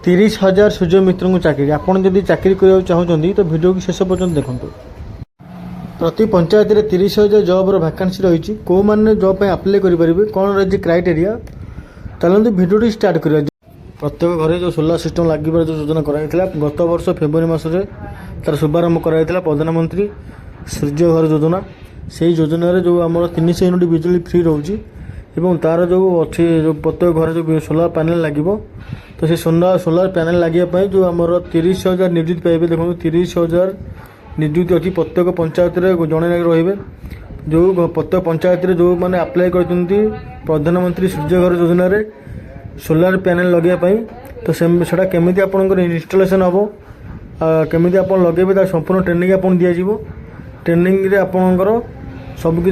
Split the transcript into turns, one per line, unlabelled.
30,000 सूर्य मित्र को चाकरी आपड़ जदि चाकरी करने चाहते तो भिडियो की शेष पर्यटन देखूँ। प्रति पंचायत में 30,000 जॉबर वैकेंसी रही कौ मैंने जॉब पर आप्लाय करेंगे कौन रही क्राइटेरिया चलते भिडियो स्टार्ट करा। प्रत्येक घरे जो सोलार सिस्टम लगे जो योजना कराई गत वर्ष फेब्रुआरी मसरे तार शुभारंभ कराई प्रधानमंत्री सूर्य घर योजना। से योजना जो आम 300 यूनिट बिजली फ्री रोचे और तार जो अच्छी जो प्रत्येक घर जो सोलार पैनल लगे तो से सोलार पैनल लगे जो आम 30,000 नियुक्ति पाइबे। देखो 30,000 नियुक्ति अच्छी प्रत्येक पंचायत जड़े रे जो प्रत्येक पंचायत जो मैंने आप्लाय कर प्रधानमंत्री सूर्य घर योजना सोलार पैनल लगे तो सेटा केमी आपंकर इनस्टलेशन हम केमी आप लगे संपूर्ण ट्रेनिंग आपन दि जाव ट्रेनिंग आपणकर सबकि